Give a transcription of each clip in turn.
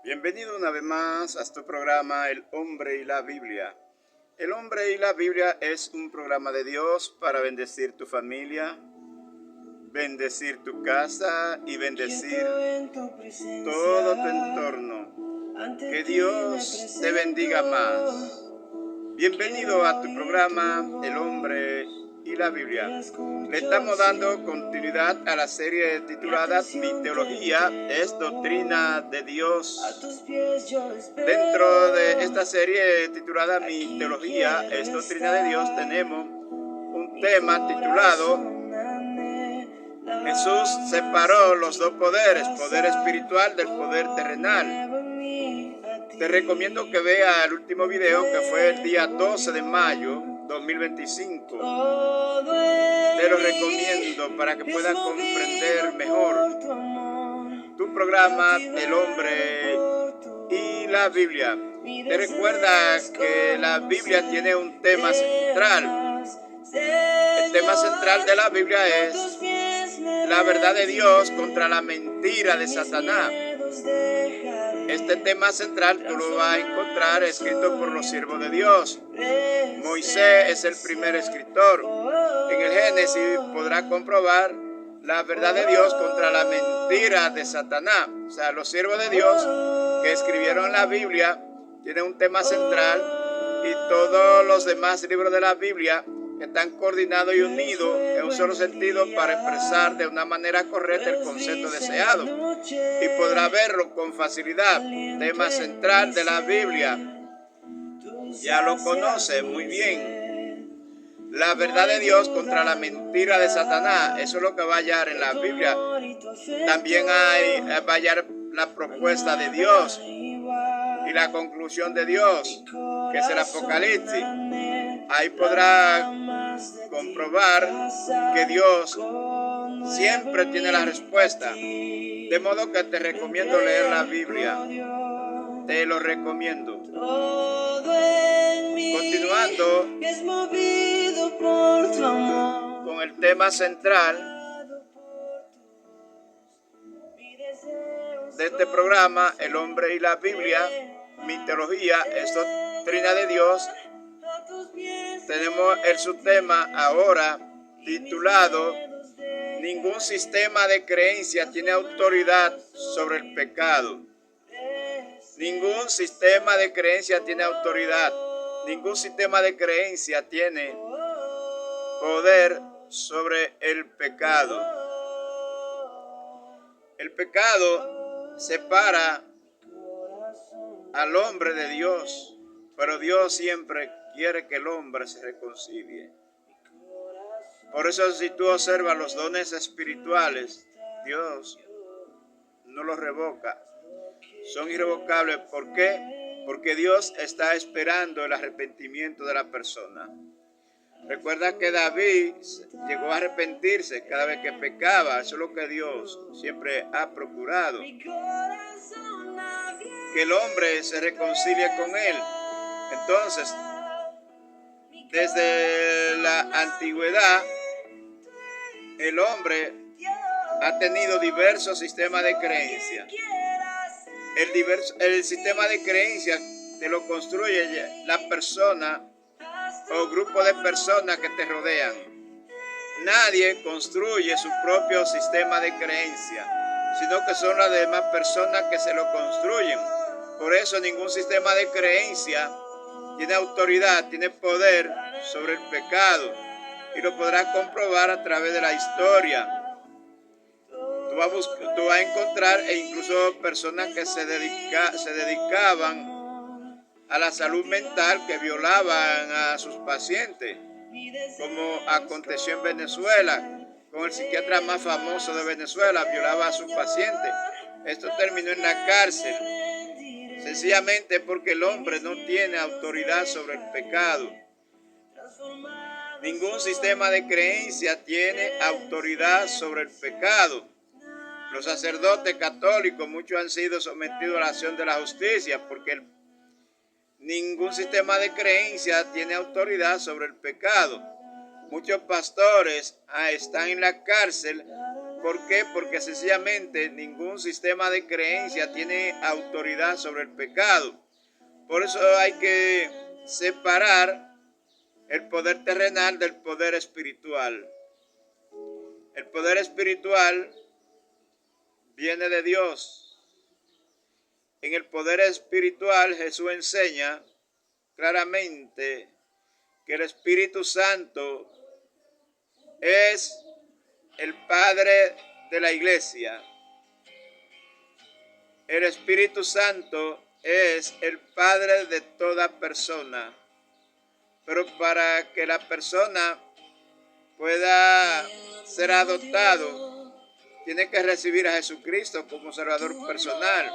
Bienvenido una vez más a tu programa El Hombre y la Biblia. El Hombre y la Biblia es un programa de Dios para bendecir tu familia, bendecir tu casa y bendecir todo tu entorno. Que Dios te bendiga más. Bienvenido a tu programa El Hombre y la Biblia. Le estamos dando continuidad a la serie titulada Mi teología es doctrina de Dios. Dentro de esta serie titulada Mi teología es doctrina de Dios tenemos un tema titulado Jesús separó los dos poderes, poder espiritual del poder terrenal. Te recomiendo que veas el último video que fue el día 12 de mayo 2025. Te lo recomiendo para que puedas comprender mejor tu programa El Hombre y la Biblia. Te recuerda que la Biblia tiene un tema central. El tema central de la Biblia es la verdad de Dios contra la mentira de Satanás. Este tema central tú lo vas a encontrar escrito por los siervos de Dios. Moisés es el primer escritor. En el Génesis podrás comprobar la verdad de Dios contra la mentira de Satanás. O sea, los siervos de Dios que escribieron la Biblia tienen un tema central y todos los demás libros de la Biblia están coordinados y unidos en un solo sentido para expresar de una manera correcta el concepto deseado. Y podrá verlo con facilidad. Tema central de la Biblia. Ya lo conoce muy bien. La verdad de Dios contra la mentira de Satanás. Eso es lo que va a hallar en la Biblia. También va a hallar la propuesta de Dios y la conclusión de Dios, que es el Apocalipsis. Ahí podrá comprobar que Dios siempre tiene la respuesta. De modo que te recomiendo leer la Biblia. Te lo recomiendo. Continuando con el tema central de este programa, El Hombre y la Biblia, Mi teología es doctrina de Dios. Tenemos el subtema ahora titulado Ningún sistema de creencia tiene autoridad sobre el pecado. Ningún sistema de creencia tiene autoridad. Ningún sistema de creencia tiene poder sobre el pecado. El pecado separa al hombre de Dios, pero Dios siempre quiere que el hombre se reconcilie. Por eso si tú observas los dones espirituales, Dios no los revoca. Son irrevocables. ¿Por qué? Porque Dios está esperando el arrepentimiento de la persona. Recuerda que David llegó a arrepentirse cada vez que pecaba. Eso es lo que Dios siempre ha procurado. Que el hombre se reconcilie con él. Entonces, desde la antigüedad, el hombre ha tenido diversos sistemas de creencia. El sistema de creencia te lo construye la persona o grupo de personas que te rodean. Nadie construye su propio sistema de creencia, sino que son las demás personas que se lo construyen. Por eso ningún sistema de creencia tiene autoridad, tiene poder sobre el pecado. Y lo podrás comprobar a través de la historia. Tú vas a encontrar incluso personas que se dedicaban a la salud mental, que violaban a sus pacientes, como aconteció en Venezuela, con el psiquiatra más famoso de Venezuela, violaba a sus pacientes. Esto terminó en la cárcel, sencillamente porque el hombre no tiene autoridad sobre el pecado. Ningún sistema de creencia tiene autoridad sobre el pecado. Los sacerdotes católicos, muchos han sido sometidos a la acción de la justicia porque ningún sistema de creencia tiene autoridad sobre el pecado. Muchos pastores están en la cárcel ¿Por qué? Porque sencillamente ningún sistema de creencia tiene autoridad sobre el pecado. Por eso hay que separar el poder terrenal del poder espiritual. El poder espiritual viene de Dios. En el poder espiritual Jesús enseña claramente que el Espíritu Santo es el Padre de la Iglesia. El Espíritu Santo es el Padre de toda persona. Pero para que la persona pueda ser adoptado, tiene que recibir a Jesucristo como Salvador personal.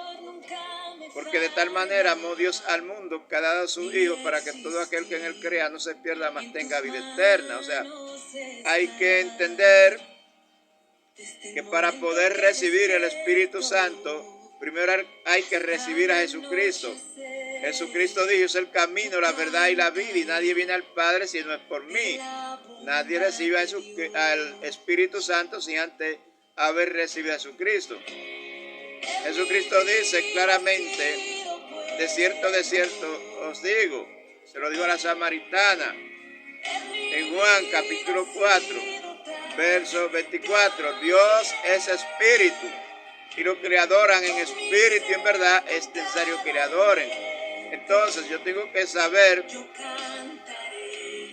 Porque de tal manera amó Dios al mundo que ha dado a su Hijo para que todo aquel que en él crea no se pierda, mas tenga vida eterna. O sea, hay que entender que para poder recibir el Espíritu Santo, primero hay que recibir a Jesucristo. Jesucristo dijo, es el camino, la verdad y la vida, y nadie viene al Padre si no es por mí. Nadie recibe al Espíritu Santo sin antes haber recibido a Jesucristo. Jesucristo dice claramente, de cierto os digo, se lo dijo a la samaritana, en Juan capítulo 4, verso 24, Dios es espíritu, y los que le adoran en espíritu y en verdad es necesario que le adoren. Entonces yo tengo que saber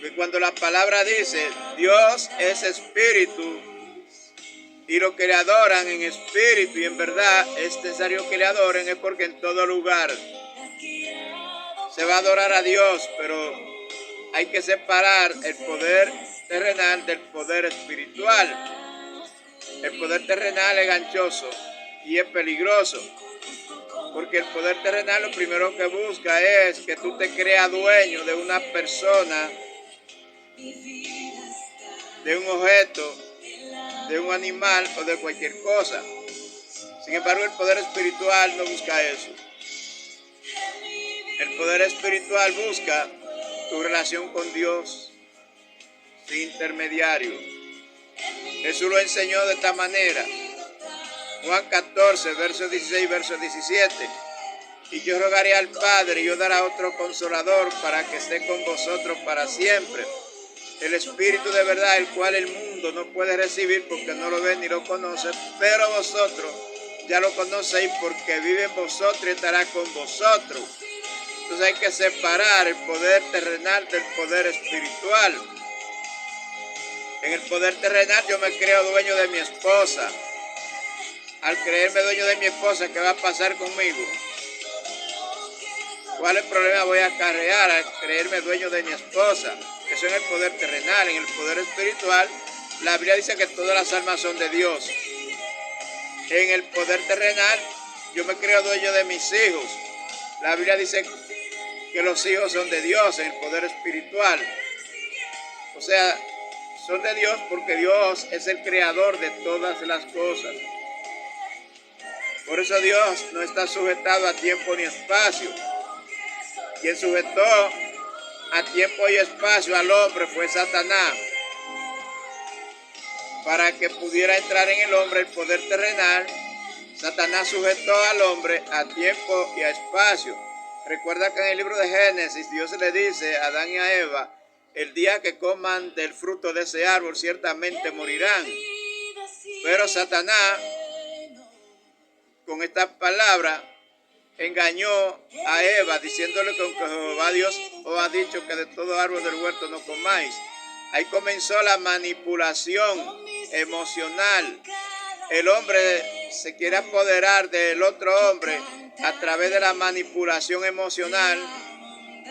que cuando la palabra dice Dios es espíritu y los que le adoran en espíritu y en verdad es necesario que le adoren, es porque en todo lugar se va a adorar a Dios, pero hay que separar el poder terrenal del poder espiritual. El poder terrenal es ganchoso y es peligroso. Porque el poder terrenal lo primero que busca es que tú te creas dueño de una persona, de un objeto, de un animal o de cualquier cosa. Sin embargo, el poder espiritual no busca eso. El poder espiritual busca tu relación con Dios sin intermediario. Jesús lo enseñó de esta manera. Juan 14, versos 16 y versos 17. Y yo rogaré al Padre y os dará otro consolador para que esté con vosotros para siempre. El Espíritu de verdad, el cual el mundo no puede recibir porque no lo ve ni lo conoce, pero vosotros ya lo conocéis porque vive en vosotros y estará con vosotros. Entonces hay que separar el poder terrenal del poder espiritual. En el poder terrenal yo me creo dueño de mi esposa. Al creerme dueño de mi esposa, ¿qué va a pasar conmigo? ¿Cuál es el problema voy a acarrear al creerme dueño de mi esposa? Eso es en el poder terrenal. En el poder espiritual, la Biblia dice que todas las almas son de Dios. En el poder terrenal, yo me creo dueño de mis hijos. La Biblia dice que los hijos son de Dios en el poder espiritual. O sea, son de Dios porque Dios es el creador de todas las cosas. Por eso Dios no está sujetado a tiempo ni espacio. Quien sujetó a tiempo y espacio al hombre fue Satanás. Para que pudiera entrar en el hombre el poder terrenal, Satanás sujetó al hombre a tiempo y a espacio. Recuerda que en el libro de Génesis Dios le dice a Adán y a Eva, el día que coman del fruto de ese árbol ciertamente morirán. Pero Satanás, con esta palabra, engañó a Eva diciéndole que aunque Jehová Dios os ha dicho que de todo árbol del huerto no comáis. Ahí comenzó la manipulación emocional. El hombre se quiere apoderar del otro hombre a través de la manipulación emocional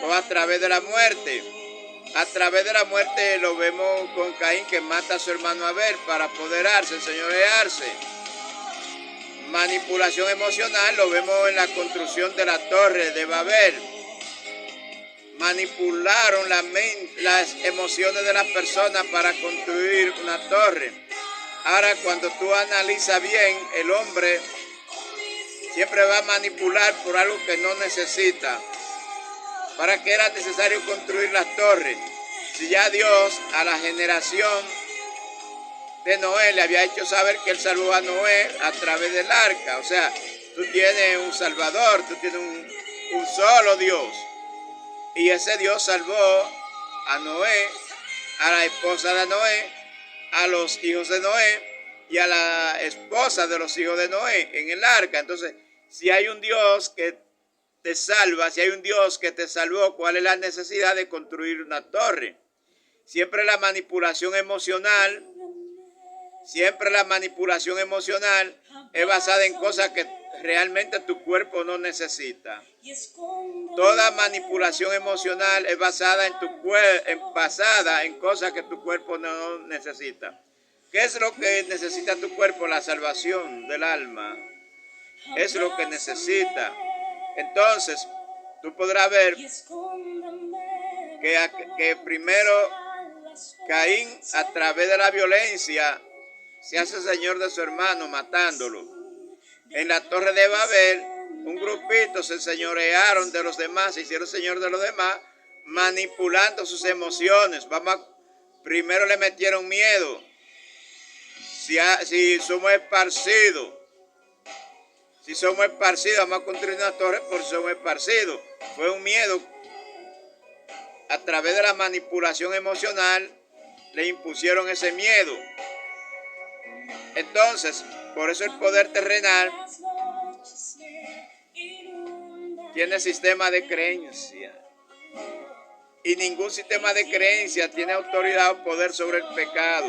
o a través de la muerte. A través de la muerte lo vemos con Caín, que mata a su hermano Abel para apoderarse, enseñorearse. Manipulación emocional lo vemos en la construcción de la torre de Babel. Manipularon las emociones de las personas para construir una torre. Ahora, cuando tú analizas bien, el hombre siempre va a manipular por algo que no necesita. ¿Para qué era necesario construir las torres? Si ya Dios a la generación de Noé le había hecho saber que él salvó a Noé a través del arca. O sea, tú tienes un Salvador, tú tienes un solo Dios. Y ese Dios salvó a Noé, a la esposa de Noé, a los hijos de Noé y a la esposa de los hijos de Noé en el arca. Entonces, si hay un Dios que te salva, si hay un Dios que te salvó, ¿cuál es la necesidad de construir una torre? Siempre la manipulación emocional es basada en cosas que realmente tu cuerpo no necesita. Toda manipulación emocional es basada en cosas que tu cuerpo no necesita. ¿Qué es lo que necesita tu cuerpo? La salvación del alma. Es lo que necesita. Entonces, tú podrás ver que primero Caín, a través de la violencia, se hace señor de su hermano matándolo. En la torre de Babel, un grupito se enseñorearon de los demás, se hicieron señor de los demás, manipulando sus emociones. Primero le metieron miedo. Si somos esparcidos, vamos a construir una torre por si somos esparcidos. Fue un miedo. A través de la manipulación emocional, le impusieron ese miedo. Entonces, por eso el poder terrenal tiene sistema de creencia. Y ningún sistema de creencia tiene autoridad o poder sobre el pecado.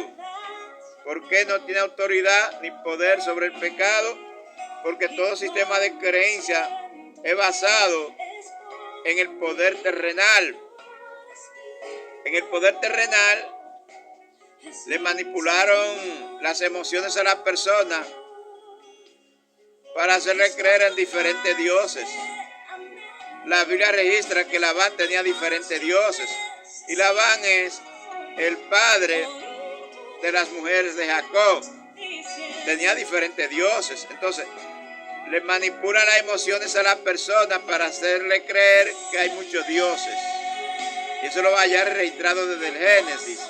¿Por qué no tiene autoridad ni poder sobre el pecado? Porque todo sistema de creencia es basado en el poder terrenal. En el poder terrenal le manipularon las emociones a las personas para hacerle creer en diferentes dioses. La Biblia registra que Labán tenía diferentes dioses. Y Labán es el padre de las mujeres de Jacob. Tenía diferentes dioses. Entonces, le manipulan las emociones a las personas para hacerle creer que hay muchos dioses. Y eso lo va a hallar registrado desde el Génesis.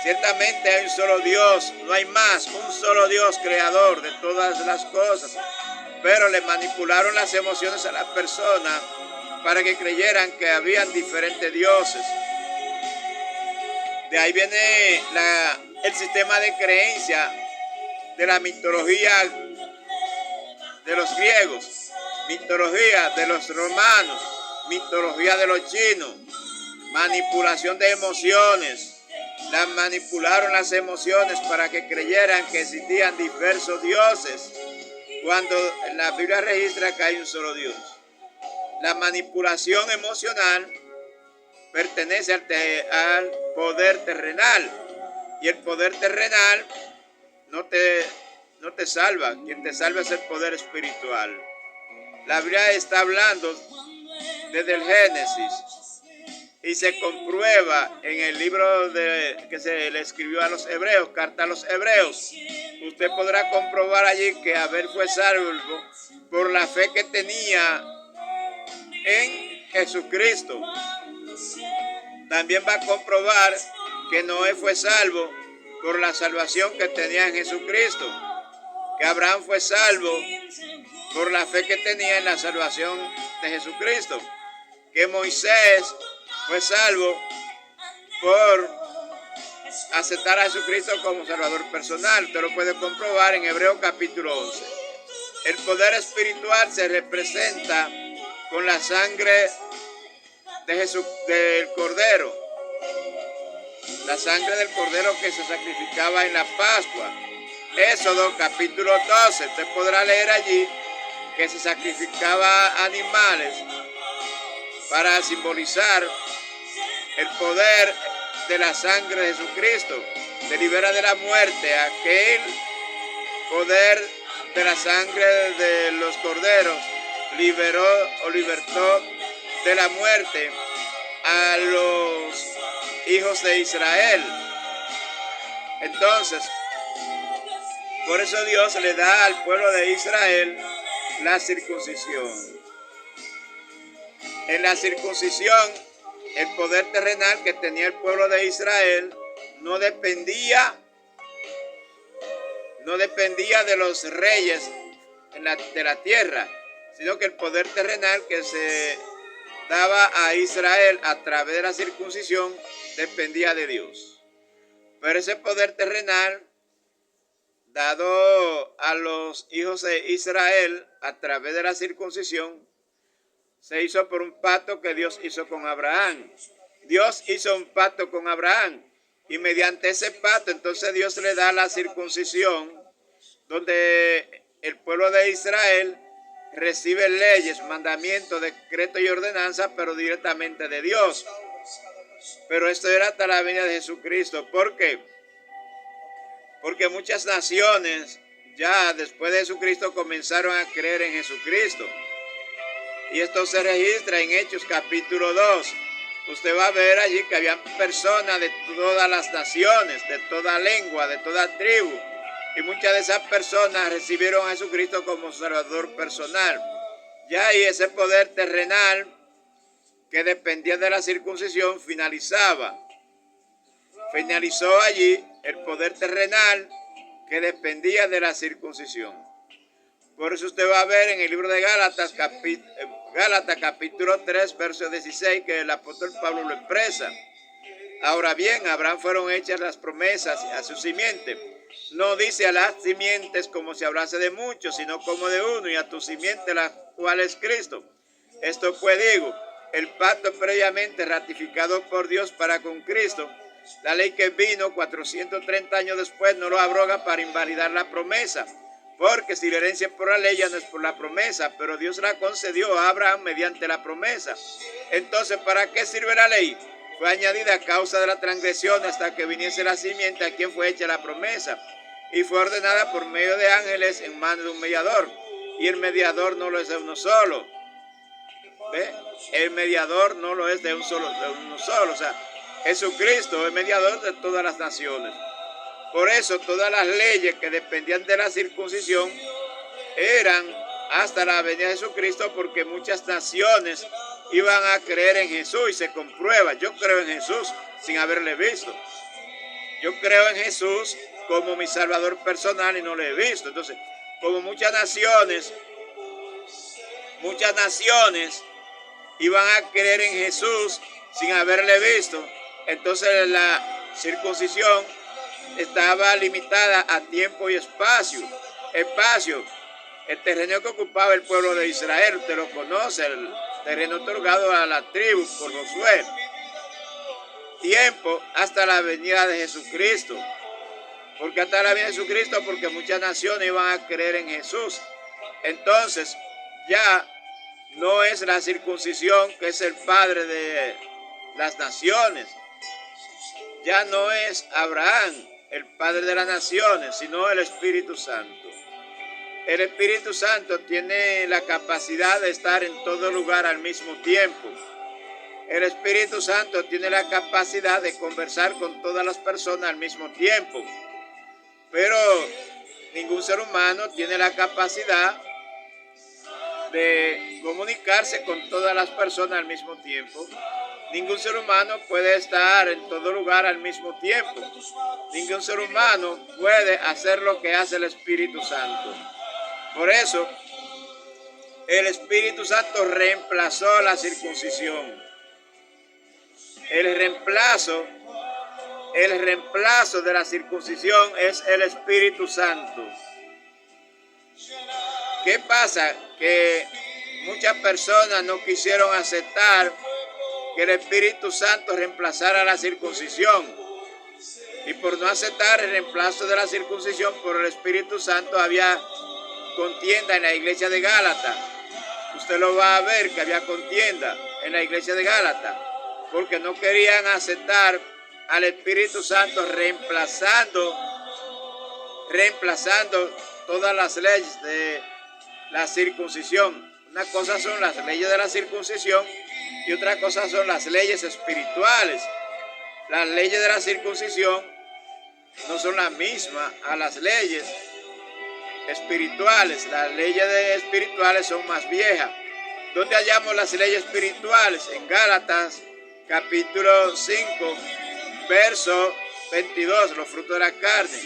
Ciertamente hay un solo Dios, no hay más, un solo Dios creador de todas las cosas. Pero le manipularon las emociones a las personas para que creyeran que habían diferentes dioses. De ahí viene el sistema de creencia de la mitología de los griegos, mitología de los romanos, mitología de los chinos, manipulación de emociones. Las manipularon las emociones para que creyeran que existían diversos dioses, cuando la Biblia registra que hay un solo Dios. La manipulación emocional pertenece al poder terrenal, y el poder terrenal no te salva. Quien te salva es el poder espiritual. La Biblia está hablando desde el Génesis y se comprueba en el libro que se le escribió a los hebreos, carta a los hebreos. Usted podrá comprobar allí que Abel fue salvo por la fe que tenía en Jesucristo. También va a comprobar que Noé fue salvo por la salvación que tenía en Jesucristo. Que Abraham fue salvo por la fe que tenía en la salvación de Jesucristo. Que Moisés fue salvo por aceptar a Jesucristo como Salvador personal. Usted lo puede comprobar en Hebreos capítulo 11. El poder espiritual se representa con la sangre de Jesús, del Cordero. La sangre del Cordero que se sacrificaba en la Pascua. Éxodo capítulo 12. Usted podrá leer allí que se sacrificaba animales para simbolizar el poder de la sangre de Jesucristo. Te libera de la muerte. Aquel poder de la sangre de los corderos libertó de la muerte a los hijos de Israel. Entonces, por eso Dios le da al pueblo de Israel la circuncisión. En la circuncisión, el poder terrenal que tenía el pueblo de Israel no dependía no dependía de los reyes de la tierra, sino que el poder terrenal que se daba a Israel a través de la circuncisión dependía de Dios. Pero ese poder terrenal dado a los hijos de Israel a través de la circuncisión se hizo por un pacto que Dios hizo con Abraham. Dios hizo un pacto con Abraham y mediante ese pacto entonces Dios le da la circuncisión, donde el pueblo de Israel recibe leyes, mandamientos, decretos y ordenanzas, pero directamente de Dios. Pero esto era hasta la venida de Jesucristo. ¿Por qué? Porque muchas naciones ya después de Jesucristo comenzaron a creer en Jesucristo. Y esto se registra en Hechos capítulo 2. Usted va a ver allí que había personas de todas las naciones, de toda lengua, de toda tribu. Y muchas de esas personas recibieron a Jesucristo como Salvador personal. Ya ahí ese poder terrenal que dependía de la circuncisión finalizaba. Finalizó allí el poder terrenal que dependía de la circuncisión. Por eso usted va a ver en el libro de Gálatas capítulo 3, verso 16, que el apóstol Pablo lo expresa. Ahora bien, a Abraham fueron hechas las promesas a su simiente. No dice a las simientes como si hablase de muchos, sino como de uno, y a tu simiente, la cual es Cristo. Esto pues digo, el pacto previamente ratificado por Dios para con Cristo, la ley que vino 430 años después no lo abroga para invalidar la promesa. Porque si la herencia es por la ley, ya no es por la promesa, pero Dios la concedió a Abraham mediante la promesa. Entonces, ¿para qué sirve la ley? Fue añadida a causa de la transgresión hasta que viniese la simiente a quien fue hecha la promesa. Y fue ordenada por medio de ángeles en manos de un mediador. Y el mediador no lo es de uno solo. ¿Ve? El mediador no lo es de uno solo. O sea, Jesucristo es mediador de todas las naciones. Por eso todas las leyes que dependían de la circuncisión eran hasta la venida de Jesucristo, porque muchas naciones iban a creer en Jesús y se comprueba. Yo creo en Jesús sin haberle visto. Yo creo en Jesús como mi Salvador personal y no le he visto. Entonces, como muchas naciones iban a creer en Jesús sin haberle visto, entonces la circuncisión estaba limitada a tiempo y espacio. El terreno que ocupaba el pueblo de Israel, usted lo conoce, el terreno otorgado a la tribu por Josué. Tiempo hasta la venida de Jesucristo. ¿Por qué hasta la venida de Jesucristo? Porque muchas naciones iban a creer en Jesús. Entonces, ya no es la circuncisión que es el padre de las naciones. Ya no es Abraham el padre de las naciones, sino el Espíritu Santo. El Espíritu Santo tiene la capacidad de estar en todo lugar al mismo tiempo. El Espíritu Santo tiene la capacidad de conversar con todas las personas al mismo tiempo. Pero ningún ser humano tiene la capacidad de comunicarse con todas las personas al mismo tiempo. Ningún ser humano puede estar en todo lugar al mismo tiempo. Ningún ser humano puede hacer lo que hace el Espíritu Santo. Por eso, el Espíritu Santo reemplazó la circuncisión. El reemplazo de la circuncisión es el Espíritu Santo. ¿Qué pasa? Que muchas personas no quisieron aceptar que el Espíritu Santo reemplazara la circuncisión. Y por no aceptar el reemplazo de la circuncisión por el Espíritu Santo, había contienda en la iglesia de Gálatas. Usted lo va a ver que había contienda en la iglesia de Gálatas, porque no querían aceptar al Espíritu Santo reemplazando todas las leyes de la circuncisión. Una cosa son las leyes de la circuncisión y otra cosa son las leyes espirituales. Las leyes de la circuncisión no son las mismas a las leyes espirituales. Las leyes espirituales son más viejas. ¿Dónde hallamos las leyes espirituales? En Gálatas capítulo 5, verso 22, los frutos de la carne.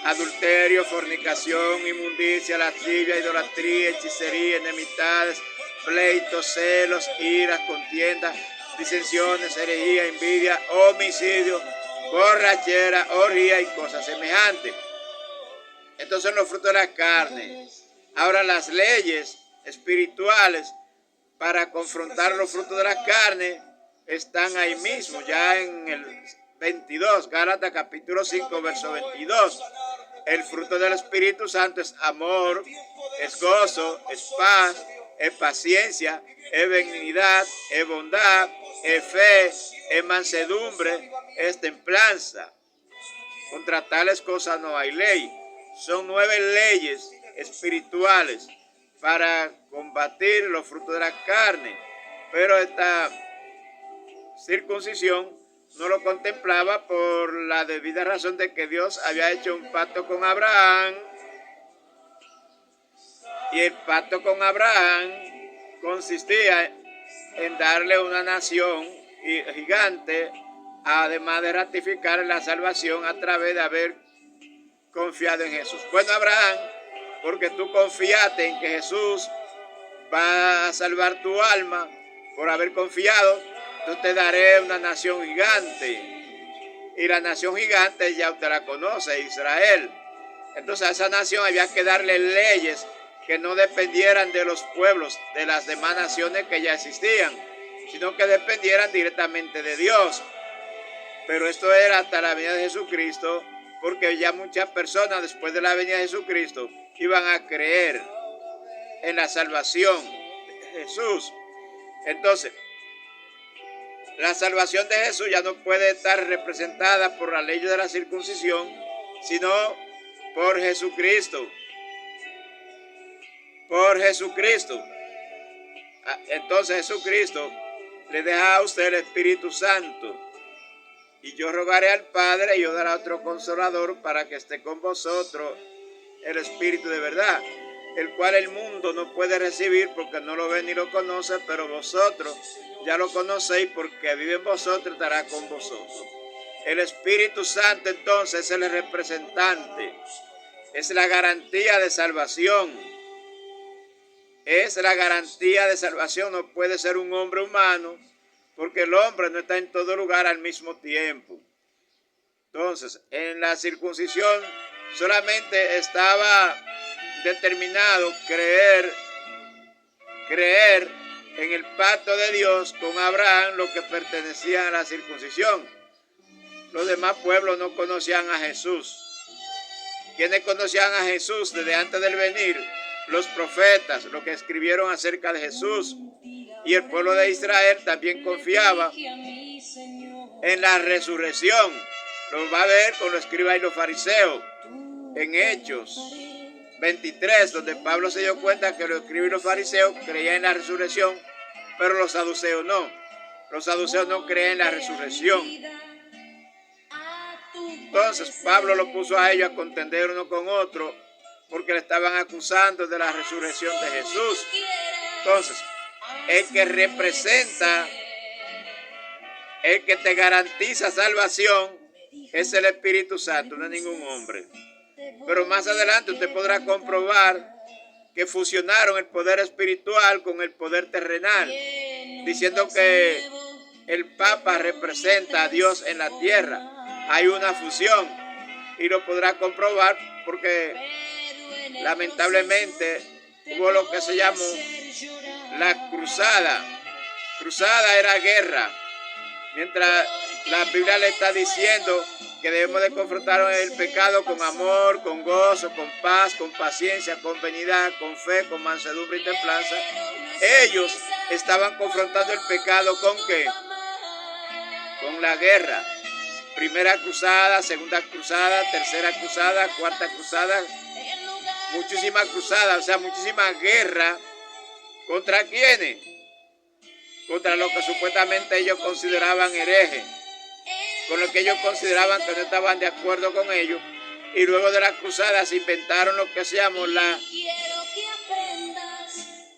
adulterio, fornicación, inmundicia, lascivia, idolatría, hechicería, enemistades, pleitos, celos, iras, contiendas, disensiones, herejía, envidia, homicidio, borrachera, orgía y cosas semejantes. Estos son los frutos de la carne. Ahora las leyes espirituales para confrontar los frutos de la carne están ahí mismo, ya en el 22, Gálatas capítulo 5, verso 22. El fruto del Espíritu Santo es amor, es gozo, es paz, es paciencia, es benignidad, es bondad, es fe, es mansedumbre, es templanza. Contra tales cosas no hay ley. Son 9 leyes espirituales para combatir los frutos de la carne. Pero esta circuncisión no lo contemplaba por la debida razón de que Dios había hecho un pacto con Abraham. Y el pacto con Abraham consistía en darle una nación gigante, además de ratificar la salvación a través de haber confiado en Jesús. Bueno, Abraham, porque tú confiaste en que Jesús va a salvar tu alma por haber confiado, yo te daré una nación gigante. Y la nación gigante ya usted la conoce, Israel. Entonces a esa nación había que darle leyes que no dependieran de los pueblos, de las demás naciones que ya existían, sino que dependieran directamente de Dios. Pero esto era hasta la venida de Jesucristo, porque ya muchas personas después de la venida de Jesucristo iban a creer en la salvación de Jesús. Entonces, la salvación de Jesús ya no puede estar representada por la ley de la circuncisión, sino por Jesucristo. Por Jesucristo. Entonces Jesucristo le deja a usted el Espíritu Santo. Y yo rogaré al Padre y yo daré otro consolador para que esté con vosotros, el Espíritu de verdad, el cual el mundo no puede recibir porque no lo ve ni lo conoce, pero vosotros ya lo conocéis porque vive en vosotros y estará con vosotros. El Espíritu Santo entonces es el representante, es la garantía de salvación. Es la garantía de salvación, no puede ser un hombre humano, porque el hombre no está en todo lugar al mismo tiempo. Entonces, en la circuncisión solamente estaba determinado creer en el pacto de Dios con Abraham, lo que pertenecía a la circuncisión. Los demás pueblos no conocían a Jesús. ¿Quiénes conocían a Jesús desde antes del venir? Los profetas, los que escribieron acerca de Jesús. Y el pueblo de Israel también confiaba en la resurrección. Lo va a ver con los escribas y los fariseos en Hechos 23, donde Pablo se dio cuenta que los escribas y los fariseos creían en la resurrección, pero los saduceos no. Los saduceos no creen en la resurrección. Entonces Pablo lo puso a ellos a contender uno con otro porque le estaban acusando de la resurrección de Jesús. Entonces, el que representa, el que te garantiza salvación es el Espíritu Santo, no es ningún hombre. Pero más adelante usted podrá comprobar que fusionaron el poder espiritual con el poder terrenal, diciendo que el Papa representa a Dios en la tierra. Hay una fusión y lo podrá comprobar porque lamentablemente hubo lo que se llamó la cruzada. Cruzada era guerra, mientras la Biblia le está diciendo que debemos de confrontar el pecado con amor, con gozo, con paz, con paciencia, con benignidad, con fe, con mansedumbre y templanza. Ellos estaban confrontando el pecado ¿con qué? Con la guerra. Primera cruzada, segunda cruzada, tercera cruzada, cuarta cruzada, muchísimas cruzadas, o sea, muchísima guerra. ¿Contra quiénes? Contra lo que supuestamente ellos consideraban herejes, con lo que ellos consideraban que no estaban de acuerdo con ellos. Y luego de las cruzadas se inventaron lo que se llamó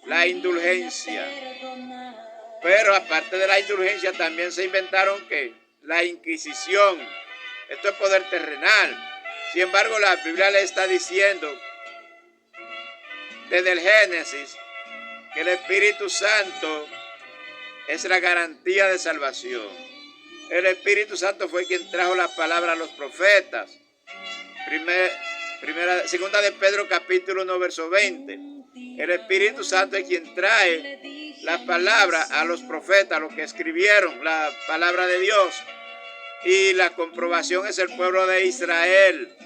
la indulgencia. Pero aparte de la indulgencia también se inventaron ¿qué? La Inquisición. Esto es poder terrenal. Sin embargo, la Biblia le está diciendo desde el Génesis que el Espíritu Santo es la garantía de salvación. El Santo fue quien trajo la palabra a los profetas. Segunda de Pedro capítulo 1 verso 20. El Espíritu Santo es quien trae la palabra a los profetas, los que escribieron la palabra de Dios. Y la comprobación es el pueblo de Israel.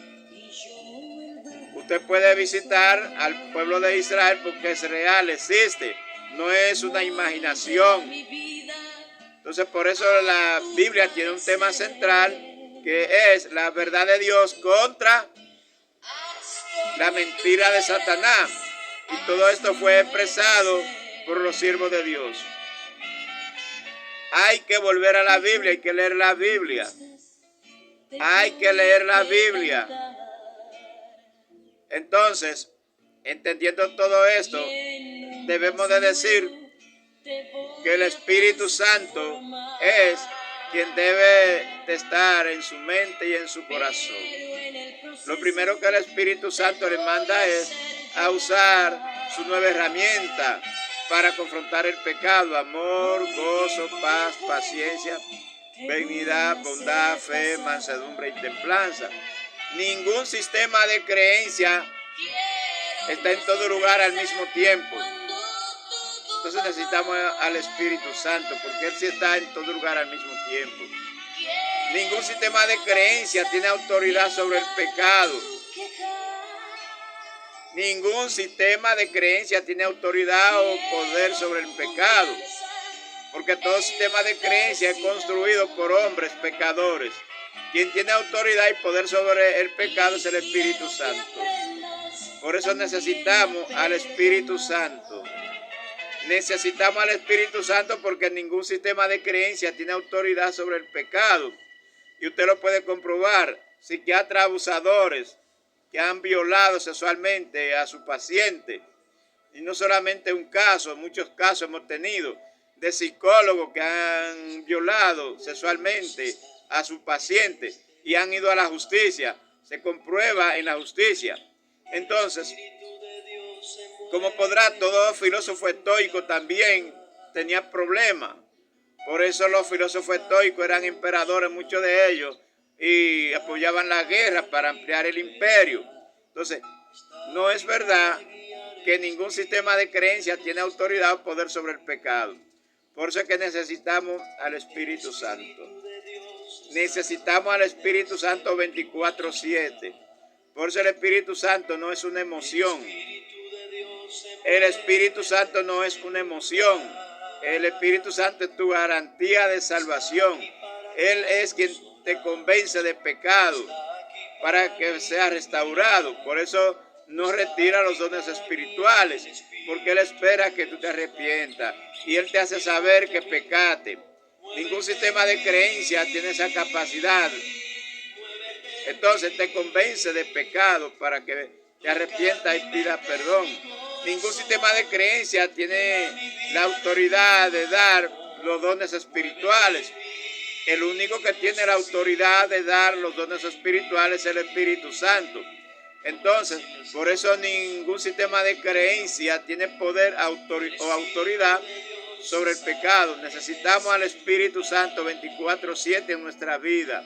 Usted puede visitar al pueblo de Israel porque es real, existe. No es una imaginación. Entonces, por eso la Biblia tiene un tema central que es la verdad de Dios contra la mentira de Satanás. Y todo esto fue expresado por los siervos de Dios. Hay que volver a la Biblia, hay que leer la Biblia. Hay que leer la Biblia. Entonces, entendiendo todo esto, debemos de decir que el Espíritu Santo es quien debe de estar en su mente y en su corazón. Lo primero que el Espíritu Santo le manda es a usar su nueva herramienta para confrontar el pecado: amor, gozo, paz, paciencia, benignidad, bondad, fe, mansedumbre y templanza. Ningún sistema de creencia está en todo lugar al mismo tiempo. Entonces necesitamos al Espíritu Santo, porque Él sí está en todo lugar al mismo tiempo. Ningún sistema de creencia tiene autoridad sobre el pecado. Ningún sistema de creencia tiene autoridad o poder sobre el pecado, porque todo sistema de creencia es construido por hombres pecadores. Quien tiene autoridad y poder sobre el pecado es el Espíritu Santo. Por eso necesitamos al Espíritu Santo. Necesitamos al Espíritu Santo porque ningún sistema de creencia tiene autoridad sobre el pecado. Y usted lo puede comprobar. Psiquiatras abusadores que han violado sexualmente a su paciente. Y no solamente un caso, muchos casos hemos tenido de psicólogos que han violado sexualmente a su paciente y han ido a la justicia. Se comprueba en la justicia. Entonces, como podrá, todo filósofo estoico también tenía problemas. Por eso los filósofos estoicos eran emperadores, muchos de ellos, y apoyaban la guerra para ampliar el imperio. Entonces, no es verdad que ningún sistema de creencia tiene autoridad o poder sobre el pecado. Por eso es que necesitamos al Espíritu Santo. Necesitamos al Espíritu Santo 24/7. Por eso el Espíritu Santo no es una emoción. El Espíritu Santo no es una emoción. El Espíritu Santo es tu garantía de salvación. Él es quien te convence de pecado para que seas restaurado. Por eso no retira los dones espirituales, porque Él espera que tú te arrepientas y Él te hace saber que pecaste. Ningún sistema de creencia tiene esa capacidad. Entonces te convence de pecado para que te arrepientas y pidas perdón. Ningún sistema de creencia tiene la autoridad de dar los dones espirituales. El único que tiene la autoridad de dar los dones espirituales es el Espíritu Santo. Entonces, por eso ningún sistema de creencia tiene poder o autoridad sobre el pecado. Necesitamos al Espíritu Santo 24/7 en nuestra vida.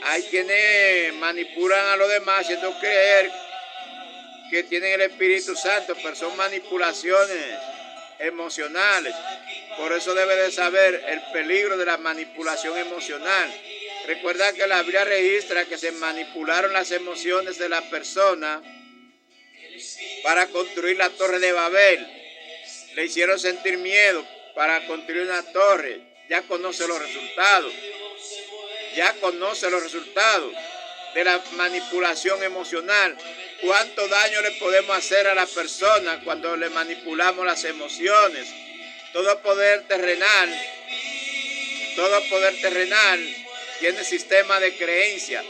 Hay quienes manipulan a los demás haciendo creer que tienen el Espíritu Santo, pero son manipulaciones emocionales. Por eso debe de saber el peligro de la manipulación emocional. Recuerda que la Biblia registra que se manipularon las emociones de la persona para construir la torre de Babel. Le hicieron sentir miedo para construir una torre. Ya conoce los resultados. Ya conoce los resultados de la manipulación emocional. ¿Cuánto daño le podemos hacer a la persona cuando le manipulamos las emociones? Todo poder terrenal tiene sistema de creencia.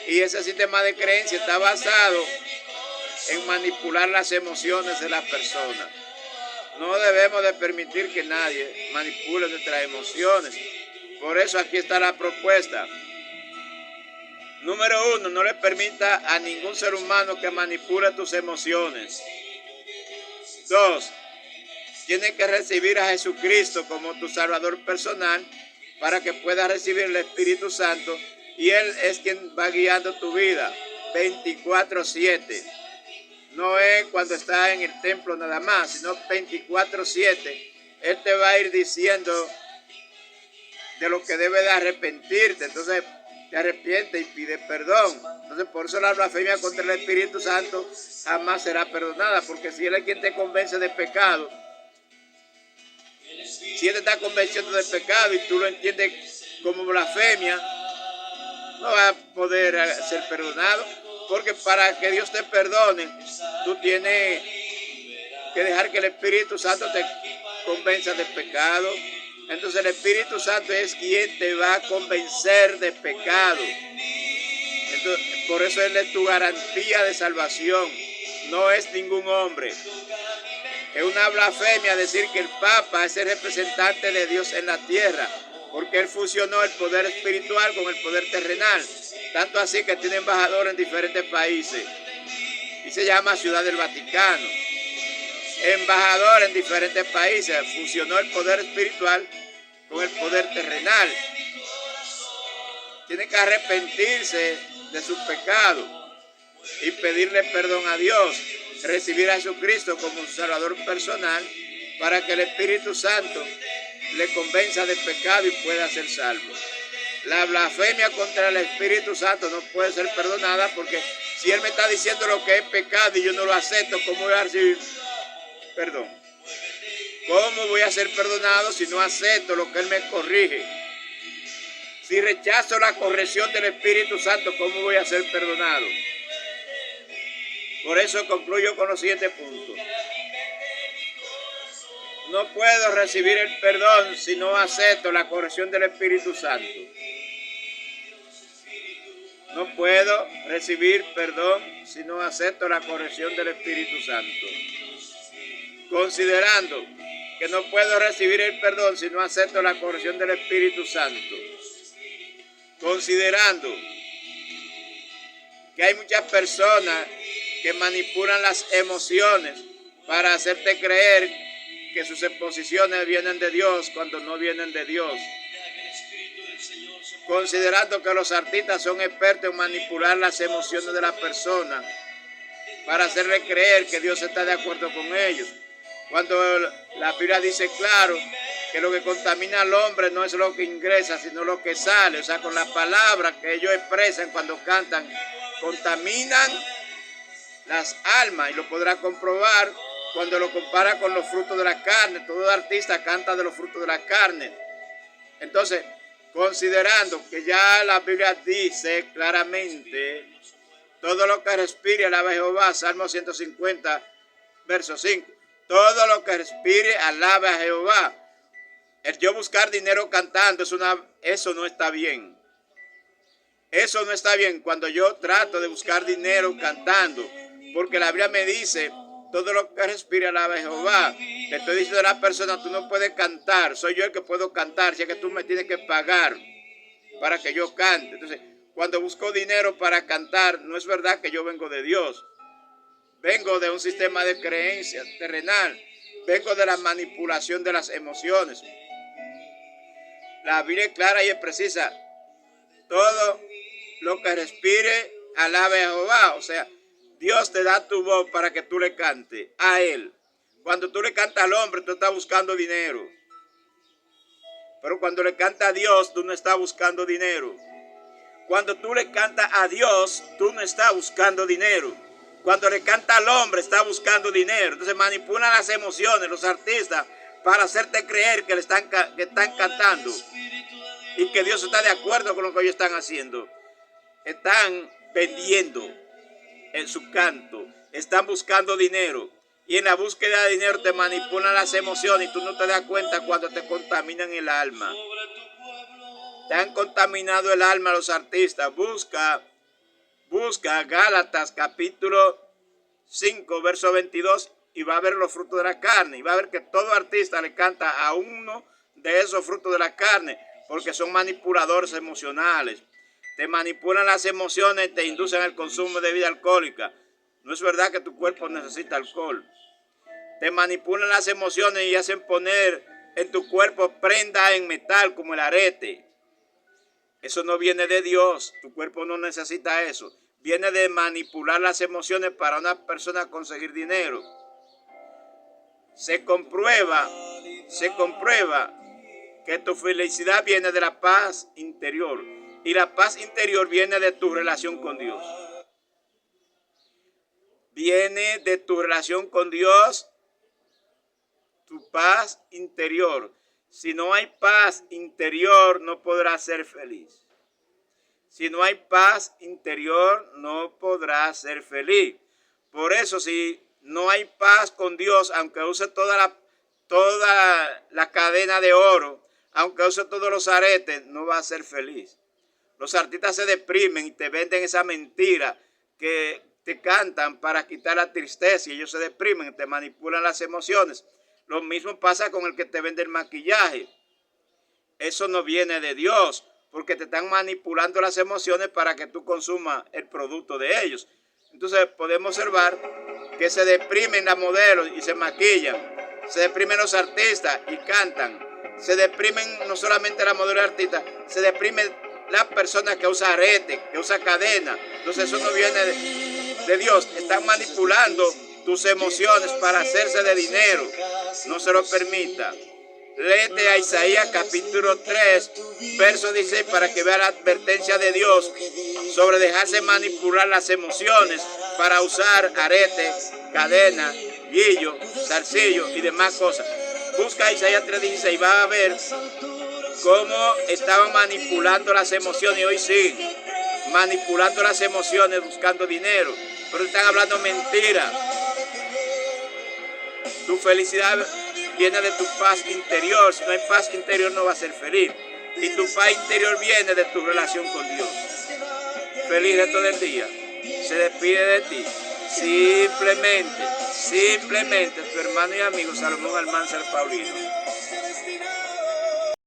Y ese sistema de creencia está basado en manipular las emociones de la persona. No debemos de permitir que nadie manipule nuestras emociones. Por eso aquí está la propuesta. Número 1, no le permita a ningún ser humano que manipule tus emociones. 2, tienes que recibir a Jesucristo como tu Salvador personal para que puedas recibir el Espíritu Santo, y Él es quien va guiando tu vida 24/7. No es cuando estás en el templo nada más, sino 24/7. Él te va a ir diciendo de lo que debe de arrepentirte. Entonces te arrepientes y pide perdón. Entonces por eso la blasfemia contra el Espíritu Santo jamás será perdonada, porque si Él es quien te convence de pecado, si Él te está convenciendo de pecado y tú lo entiendes como blasfemia, no va a poder ser perdonado, porque para que Dios te perdone, tú tienes que dejar que el Espíritu Santo te convenza de pecado. Entonces el Espíritu Santo es quien te va a convencer de pecado. Entonces, por eso Él es tu garantía de salvación, no es ningún hombre. Es una blasfemia decir que el Papa es el representante de Dios en la tierra, porque Él fusionó el poder espiritual con el poder terrenal, tanto así que tiene embajadores en diferentes países y se llama Ciudad del Vaticano. Embajador en diferentes países, fusionó el poder espiritual con el poder terrenal. Tiene que arrepentirse de sus pecados y pedirle perdón a Dios, recibir a Jesucristo como su Salvador personal para que el Espíritu Santo le convenza de pecado y pueda ser salvo. La blasfemia contra el Espíritu Santo no puede ser perdonada, porque si Él me está diciendo lo que es pecado y yo no lo acepto, ¿cómo voy a recibir perdón? ¿Cómo voy a ser perdonado si no acepto lo que Él me corrige? Si rechazo la corrección del Espíritu Santo, ¿cómo voy a ser perdonado? Por eso concluyo con los siguientes puntos. No puedo recibir el perdón si no acepto la corrección del Espíritu Santo. No puedo recibir perdón si no acepto la corrección del Espíritu Santo. Considerando que no puedo recibir el perdón si no acepto la corrección del Espíritu Santo. Considerando que hay muchas personas que manipulan las emociones para hacerte creer que sus exposiciones vienen de Dios cuando no vienen de Dios. Considerando que los artistas son expertos en manipular las emociones de la persona para hacerle creer que Dios está de acuerdo con ellos, cuando la Biblia dice claro que lo que contamina al hombre no es lo que ingresa, sino lo que sale. O sea, con las palabras que ellos expresan cuando cantan, contaminan las almas, y lo podrá comprobar cuando lo compara con los frutos de la carne. Todo artista canta de los frutos de la carne. Entonces, considerando que ya la Biblia dice claramente, todo lo que respire alaba a Jehová, Salmo 150, verso 5. Todo lo que respire alaba a Jehová. El yo buscar dinero cantando, eso no está bien. Eso no está bien cuando yo trato de buscar dinero cantando, porque la Biblia me dice, todo lo que respire alaba a Jehová. Le estoy diciendo a la persona, tú no puedes cantar, soy yo el que puedo cantar, si es que tú me tienes que pagar para que yo cante. Entonces, cuando busco dinero para cantar, no es verdad que yo vengo de Dios. Vengo de un sistema de creencias terrenal. Vengo de la manipulación de las emociones. La Biblia es clara y es precisa. Todo lo que respire, alabe a Jehová. O sea, Dios te da tu voz para que tú le cantes a Él. Cuando tú le cantas al hombre, tú estás buscando dinero. Pero cuando le cantas a Dios, tú no estás buscando dinero. Cuando tú le cantas a Dios, tú no estás buscando dinero. Cuando le canta al hombre, está buscando dinero. Entonces manipulan las emociones los artistas para hacerte creer que están cantando y que Dios está de acuerdo con lo que ellos están haciendo. Están vendiendo en su canto, están buscando dinero, y en la búsqueda de dinero te manipulan las emociones y tú no te das cuenta cuando te contaminan el alma. Te han contaminado el alma los artistas. Busca Gálatas capítulo 5, verso 22, y va a ver los frutos de la carne. Y va a ver que todo artista le canta a uno de esos frutos de la carne, porque son manipuladores emocionales. Te manipulan las emociones, te inducen al consumo de bebida alcohólica. No es verdad que tu cuerpo necesita alcohol. Te manipulan las emociones y hacen poner en tu cuerpo prendas en metal como el arete. Eso no viene de Dios. Tu cuerpo no necesita eso. Viene de manipular las emociones para una persona conseguir dinero. Se comprueba que tu felicidad viene de la paz interior. Y la paz interior viene de tu relación con Dios. Viene de tu relación con Dios, tu paz interior. Si no hay paz interior, no podrás ser feliz. Si no hay paz interior, no podrás ser feliz. Por eso, si no hay paz con Dios, aunque use toda la cadena de oro, aunque use todos los aretes, no vas a ser feliz. Los artistas se deprimen y te venden esa mentira que te cantan para quitar la tristeza y ellos se deprimen, te manipulan las emociones. Lo mismo pasa con el que te vende el maquillaje. Eso no viene de Dios, porque te están manipulando las emociones para que tú consumas el producto de ellos. Entonces podemos observar que se deprimen las modelos y se maquillan. Se deprimen los artistas y cantan. Se deprimen no solamente las modelos y artistas, se deprimen las personas que usan arete, que usan cadena. Entonces eso no viene de Dios. Están manipulando tus emociones para hacerse de dinero. No se lo permita. Léete a Isaías capítulo 3, verso 16, para que vea la advertencia de Dios sobre dejarse manipular las emociones para usar arete, cadena, guillo, zarcillo y demás cosas. Busca Isaías 3:16 y va a ver cómo estaban manipulando las emociones y hoy siguen manipulando las emociones buscando dinero, pero están hablando mentira. Tu felicidad viene de tu paz interior. Si no hay paz interior no vas a ser feliz. Y tu paz interior viene de tu relación con Dios. Feliz resto del día. Se despide de ti. Simplemente, tu hermano y amigo Salomón Almanzar Paulino.